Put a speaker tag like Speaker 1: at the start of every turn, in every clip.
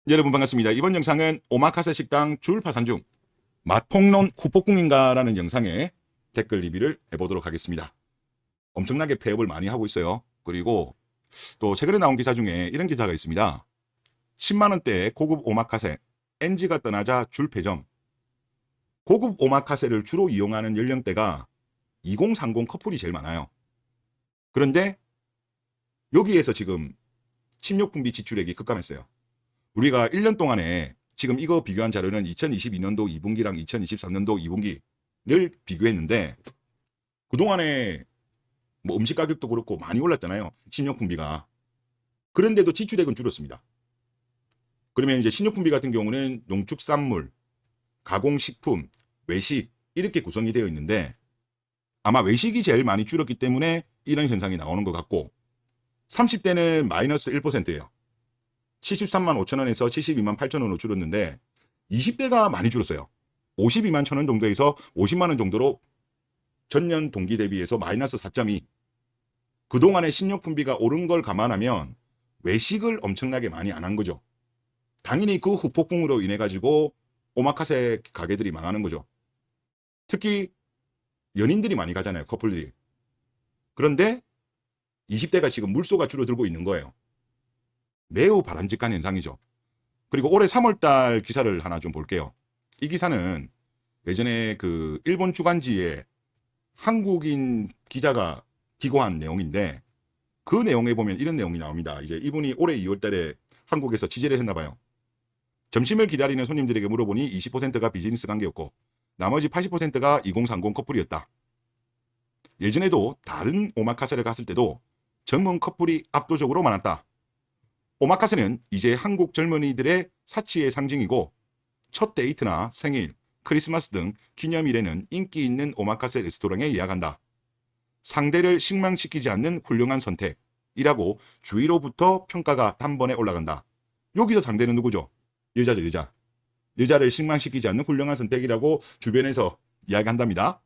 Speaker 1: 여러분 반갑습니다. 이번 영상은 오마카세 식당 줄 파산 중 맛통론 후폭풍인가라는 영상에 댓글 리뷰를 해보도록 하겠습니다. 엄청나게 폐업을 많이 하고 있어요. 그리고 또 최근에 나온 기사 중에 이런 기사가 있습니다. 10만원대의 고급 오마카세 NG가 떠나자 줄 폐점. 고급 오마카세를 주로 이용하는 연령대가 2030 커플이 제일 많아요. 그런데 여기에서 지금 식료품비 지출액이 급감했어요. 우리가 1년 동안에 지금 이거 비교한 자료는 2022년도 2분기랑 2023년도 2분기를 비교했는데 그동안에 뭐 음식 가격도 그렇고 많이 올랐잖아요. 식료품비가. 그런데도 지출액은 줄었습니다. 그러면 이제 식료품비 같은 경우는 농축산물, 가공식품, 외식 이렇게 구성이 되어 있는데 아마 외식이 제일 많이 줄었기 때문에 이런 현상이 나오는 것 같고 30대는 마이너스 1%예요. 73만 5천원에서 72만 8천원으로 줄었는데 20대가 많이 줄었어요. 52만 천원 정도에서 50만원 정도로 전년 동기 대비해서 마이너스 4.2. 그동안에 식료품비가 오른 걸 감안하면 외식을 엄청나게 많이 안 한 거죠. 당연히 그 후폭풍으로 인해 가지고 오마카세 가게들이 망하는 거죠. 특히 연인들이 많이 가잖아요. 커플들이. 그런데 20대가 지금 물소가 줄어들고 있는 거예요. 매우 바람직한 현상이죠. 그리고 올해 3월달 기사를 하나 좀 볼게요. 이 기사는 예전에 그 일본 주간지에 한국인 기자가 기고한 내용인데 그 내용에 보면 이런 내용이 나옵니다. 이제 이분이 올해 2월달에 한국에서 취재를 했나 봐요. 점심을 기다리는 손님들에게 물어보니 20%가 비즈니스 관계였고 나머지 80%가 2030 커플이었다. 예전에도 다른 오마카세를 갔을 때도 젊은 커플이 압도적으로 많았다. 오마카세는 이제 한국 젊은이들의 사치의 상징이고 첫 데이트나 생일, 크리스마스 등 기념일에는 인기 있는 오마카세 레스토랑에 예약한다. 상대를 실망시키지 않는 훌륭한 선택이라고 주위로부터 평가가 단번에 올라간다. 여기서 상대는 누구죠? 여자죠, 여자. 여자를 실망시키지 않는 훌륭한 선택이라고 주변에서 이야기한답니다.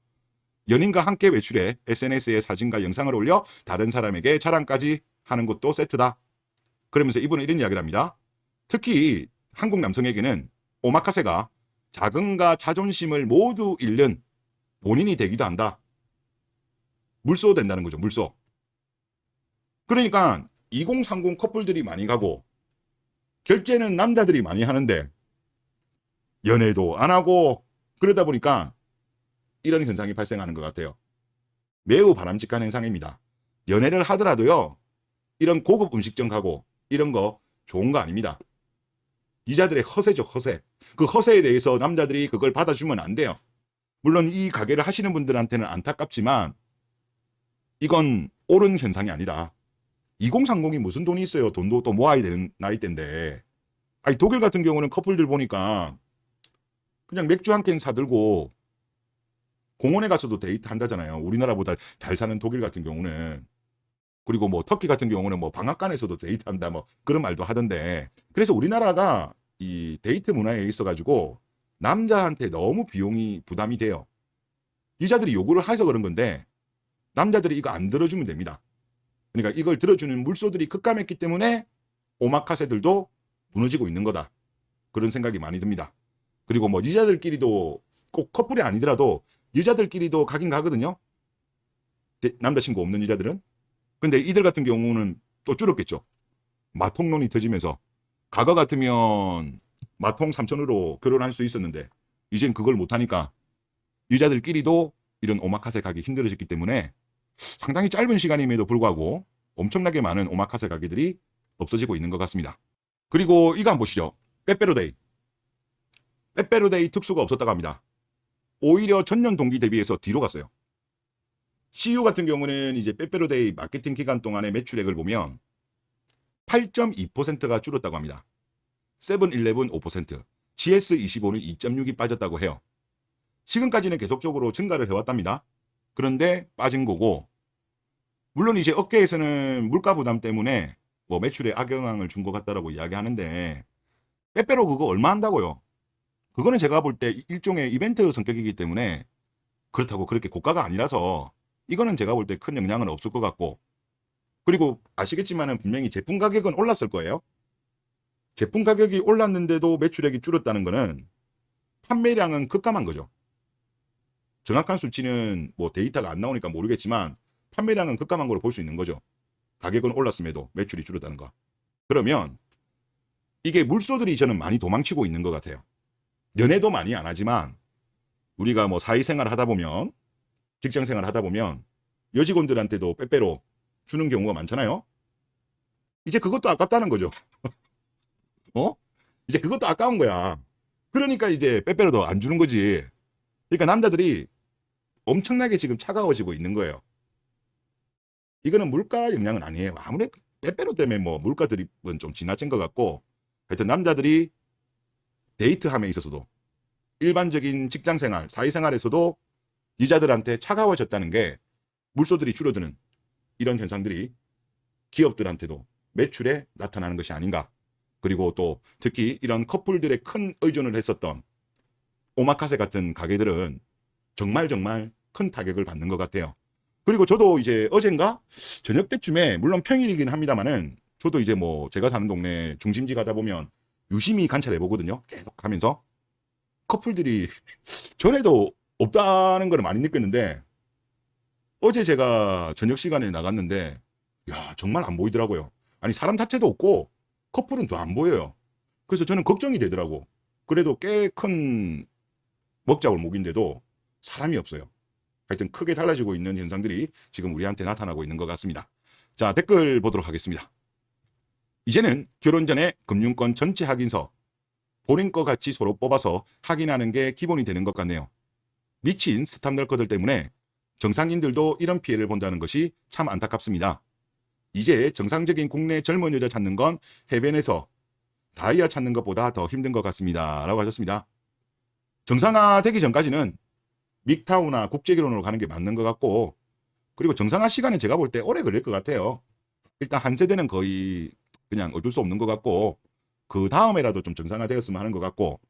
Speaker 1: 연인과 함께 외출해 SNS에 사진과 영상을 올려 다른 사람에게 자랑까지 하는 것도 세트다. 그러면서 이분은 이런 이야기를 합니다. 특히 한국 남성에게는 오마카세가 자긍과 자존심을 모두 잃는 본인이 되기도 한다. 물소 된다는 거죠. 물소. 그러니까 2030 커플들이 많이 가고 결제는 남자들이 많이 하는데 연애도 안 하고 그러다 보니까 이런 현상이 발생하는 것 같아요. 매우 바람직한 현상입니다. 연애를 하더라도요. 이런 고급 음식점 가고 이런 거 좋은 거 아닙니다. 여자들의 허세죠, 허세. 그 허세에 대해서 남자들이 그걸 받아주면 안 돼요. 물론 이 가게를 하시는 분들한테는 안타깝지만 이건 옳은 현상이 아니다. 2030이 무슨 돈이 있어요. 돈도 또 모아야 되는 나이대인데. 아니 독일 같은 경우는 커플들 보니까 그냥 맥주 한 캔 사들고 공원에 가서도 데이트 한다잖아요. 우리나라보다 잘 사는 독일 같은 경우는. 그리고 뭐 터키 같은 경우는 뭐 방앗간에서도 데이트한다 뭐 그런 말도 하던데 그래서 우리나라가 이 데이트 문화에 있어 가지고 남자한테 너무 비용이 부담이 돼요. 여자들이 요구를 해서 그런 건데 남자들이 이거 안 들어주면 됩니다. 그러니까 이걸 들어주는 물소들이 급감했기 때문에 오마카세들도 무너지고 있는 거다. 그런 생각이 많이 듭니다. 그리고 뭐 여자들끼리도 꼭 커플이 아니더라도 여자들끼리도 가긴 가거든요. 남자친구 없는 여자들은. 근데 이들 같은 경우는 또 줄었겠죠. 마통론이 터지면서 과거 같으면 마통 3천으로 결혼할 수 있었는데 이젠 그걸 못하니까 여자들끼리도 이런 오마카세 가기 힘들어졌기 때문에 상당히 짧은 시간임에도 불구하고 엄청나게 많은 오마카세 가게들이 없어지고 있는 것 같습니다. 그리고 이거 한번 보시죠. 빼빼로데이. 빼빼로데이 특수가 없었다고 합니다. 오히려 전년 동기 대비해서 뒤로 갔어요. CU 같은 경우는 이제 빼빼로데이 마케팅 기간 동안의 매출액을 보면 8.2%가 줄었다고 합니다. 세븐일레븐 5%, GS25는 2.6이 빠졌다고 해요. 지금까지는 계속적으로 증가를 해왔답니다. 그런데 빠진 거고 물론 이제 업계에서는 물가 부담 때문에 뭐 매출에 악영향을 준 것 같다라고 이야기하는데 빼빼로 그거 얼마 한다고요? 그거는 제가 볼 때 일종의 이벤트 성격이기 때문에 그렇다고 그렇게 고가가 아니라서 이거는 제가 볼 때 큰 영향은 없을 것 같고 그리고 아시겠지만은 분명히 제품 가격은 올랐을 거예요. 제품 가격이 올랐는데도 매출액이 줄었다는 거는 판매량은 급감한 거죠. 정확한 수치는 뭐 데이터가 안 나오니까 모르겠지만 판매량은 급감한 걸로 볼 수 있는 거죠. 가격은 올랐음에도 매출이 줄었다는 거. 그러면 이게 물소들이 저는 많이 도망치고 있는 것 같아요. 연애도 많이 안 하지만 우리가 뭐 사회생활 하다 보면, 직장생활 하다 보면 여직원들한테도 빼빼로 주는 경우가 많잖아요. 이제 그것도 아깝다는 거죠. 이제 그것도 아까운 거야. 그러니까 이제 빼빼로도 안 주는 거지. 그러니까 남자들이 엄청나게 지금 차가워지고 있는 거예요. 이거는 물가 영향은 아니에요. 아무래도 빼빼로 때문에 뭐 물가 드립은 좀 지나친 것 같고, 하여튼 남자들이 데이트함에 있어서도, 일반적인 직장생활, 사회생활에서도 여자들한테 차가워졌다는 게 물소들이 줄어드는 이런 현상들이 기업들한테도 매출에 나타나는 것이 아닌가. 그리고 또 특히 이런 커플들의 큰 의존을 했었던 오마카세 같은 가게들은 정말 큰 타격을 받는 것 같아요. 그리고 저도 이제 어젠가 저녁 때쯤에, 물론 평일이긴 합니다만은, 저도 이제 뭐 제가 사는 동네 중심지 가다 보면 유심히 관찰해 보거든요. 계속 하면서 커플들이 전에도 없다는 걸 많이 느꼈는데, 어제 제가 저녁 시간에 나갔는데 야, 정말 안 보이더라고요. 아니, 사람 자체도 없고 커플은 더 안 보여요. 그래서 저는 걱정이 되더라고. 그래도 꽤 큰 먹자골목인데도 사람이 없어요. 하여튼 크게 달라지고 있는 현상들이 지금 우리한테 나타나고 있는 것 같습니다. 자, 댓글 보도록 하겠습니다. 이제는 결혼 전에 금융권 전체 확인서 본인 거 같이 서로 뽑아서 확인하는 게 기본이 되는 것 같네요. 미친 스탑널커들 때문에 정상인들도 이런 피해를 본다는 것이 참 안타깝습니다. 이제 정상적인 국내 젊은 여자 찾는 건 해변에서 다이아 찾는 것보다 더 힘든 것 같습니다. 라고 하셨습니다. 정상화 되기 전까지는 믹타우나 국제결혼으로 가는 게 맞는 것 같고, 그리고 정상화 시간은 제가 볼 때 오래 걸릴 것 같아요. 일단 한 세대는 거의 그냥 어쩔 수 없는 것 같고, 그 다음에라도 좀 정상화 되었으면 하는 것 같고,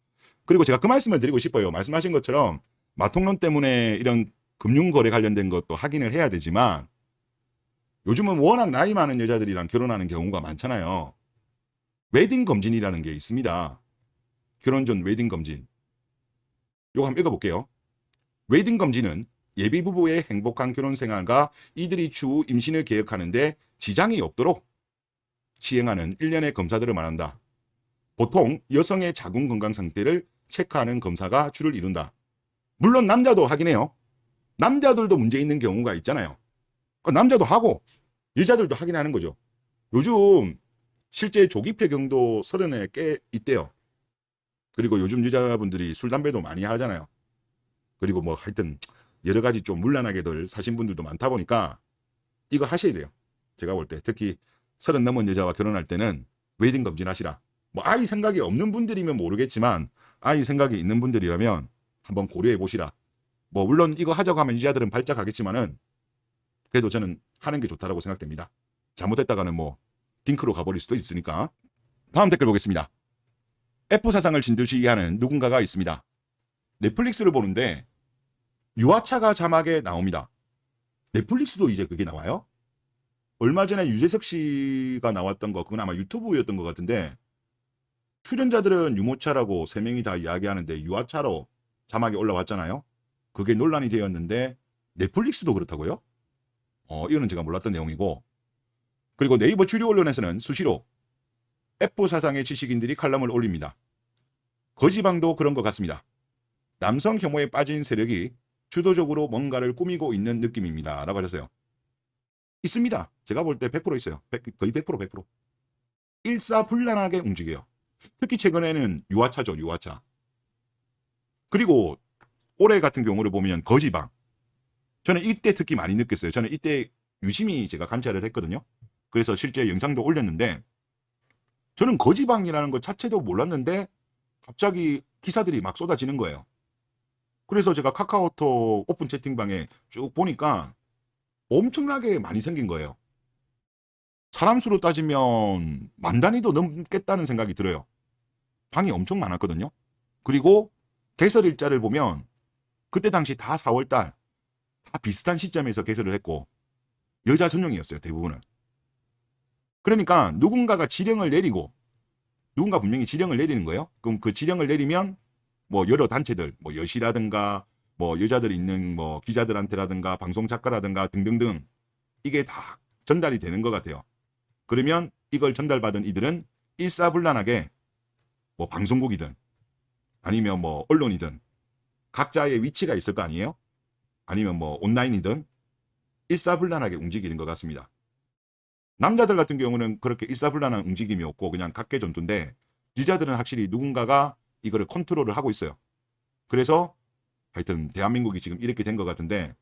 Speaker 1: 그리고 제가 그 말씀을 드리고 싶어요. 말씀하신 것처럼 마통론 때문에 이런 금융거래 관련된 것도 확인을 해야 되지만, 요즘은 워낙 나이 많은 여자들이랑 결혼하는 경우가 많잖아요. 웨딩 검진이라는 게 있습니다. 결혼 전 웨딩 검진. 요거 한번 읽어볼게요. 웨딩 검진은 예비 부부의 행복한 결혼 생활과 이들이 추후 임신을 계획하는데 지장이 없도록 시행하는 일련의 검사들을 말한다. 보통 여성의 자궁 건강 상태를 체크하는 검사가 주를 이룬다. 물론 남자도 하긴 해요. 남자들도 문제 있는 경우가 있잖아요. 남자도 하고 여자들도 하긴 하는 거죠. 요즘 실제 조기 폐경도 30에 꽤 있대요. 그리고 요즘 여자분들이 술, 담배도 많이 하잖아요. 그리고 뭐 하여튼 여러 가지 좀 문란하게들 사신 분들도 많다 보니까 이거 하셔야 돼요. 제가 볼 때 특히 30 넘은 여자와 결혼할 때는 웨딩 검진 하시라. 뭐 아이 생각이 없는 분들이면 모르겠지만 아이 생각이 있는 분들이라면 한번 고려해 보시라. 뭐 물론 이거 하자고 하면 여자들은 발작하겠지만은 그래도 저는 하는 게 좋다라고 생각됩니다. 잘못했다가는 뭐 딩크로 가버릴 수도 있으니까. 다음 댓글 보겠습니다. F 사상을 진두지휘 하는 누군가가 있습니다. 넷플릭스를 보는데 유아차가 자막에 나옵니다. 넷플릭스도 이제 그게 나와요? 얼마 전에 유재석 씨가 나왔던 거, 그건 아마 유튜브였던 것 같은데, 출연자들은 유모차라고 3명이 다 이야기하는데 유아차로 자막이 올라왔잖아요. 그게 논란이 되었는데 넷플릭스도 그렇다고요? 이거는 제가 몰랐던 내용이고, 그리고 네이버 주류 언론에서는 수시로 F 사상의 지식인들이 칼럼을 올립니다. 거지방도 그런 것 같습니다. 남성 혐오에 빠진 세력이 주도적으로 뭔가를 꾸미고 있는 느낌입니다. 라고 하셨어요. 있습니다. 제가 볼 때 100% 있어요. 거의 100%. 일사불란하게 움직여요. 특히 최근에는 유아차죠. 유아차. 그리고 올해 같은 경우를 보면 거지방. 저는 이때 특히 많이 느꼈어요. 저는 이때 유심히 제가 관찰을 했거든요. 그래서 실제 영상도 올렸는데, 저는 거지방이라는 것 자체도 몰랐는데 갑자기 기사들이 막 쏟아지는 거예요. 그래서 제가 카카오톡 오픈 채팅방에 쭉 보니까 엄청나게 많이 생긴 거예요. 사람 수로 따지면 10,000단위도 넘겠다는 생각이 들어요. 방이 엄청 많았거든요. 그리고 개설 일자를 보면 그때 당시 다 4월달 다 비슷한 시점에서 개설을 했고 여자 전용이었어요. 대부분은. 그러니까 누군가가 지령을 내리고 누군가 분명히 지령을 내리는 거예요. 그럼 그 지령을 내리면 뭐 여러 단체들, 뭐 여시라든가 뭐 여자들 있는 뭐 기자들한테라든가 방송 작가라든가 등등등 이게 다 전달이 되는 것 같아요. 그러면 이걸 전달받은 이들은 일사불란하게 뭐 방송국이든 아니면 뭐 언론이든 각자의 위치가 있을 거 아니에요? 아니면 뭐 온라인이든 일사불란하게 움직이는 것 같습니다. 남자들 같은 경우는 그렇게 일사불란한 움직임이 없고 그냥 각계 전투인데 여자들은 확실히 누군가가 이거를 컨트롤을 하고 있어요. 그래서 하여튼 대한민국이 지금 이렇게 된 것 같은데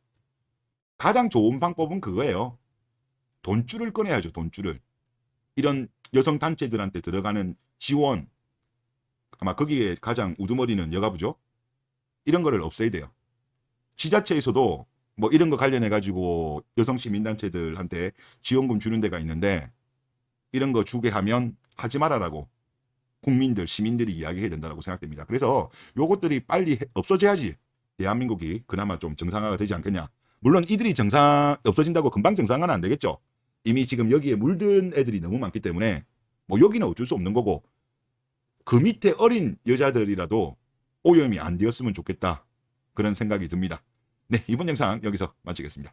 Speaker 1: 가장 좋은 방법은 그거예요. 돈줄을 꺼내야죠. 돈줄을. 이런 여성 단체들한테 들어가는 지원, 아마 거기에 가장 우두머리는 여가부죠. 이런 거를 없애야 돼요. 지자체에서도 뭐 이런 거 관련해 가지고 여성 시민단체들한테 지원금 주는 데가 있는데 이런 거 주게 하면 하지 말아라고 국민들, 시민들이 이야기해야 된다고 생각됩니다. 그래서 요것들이 빨리 없어져야지 대한민국이 그나마 좀 정상화가 되지 않겠냐. 물론 이들이 없어진다고 금방 정상화는 안 되겠죠. 이미 지금 여기에 물든 애들이 너무 많기 때문에 뭐 여기는 어쩔 수 없는 거고 그 밑에 어린 여자들이라도 오염이 안 되었으면 좋겠다. 그런 생각이 듭니다. 네, 이번 영상 여기서 마치겠습니다.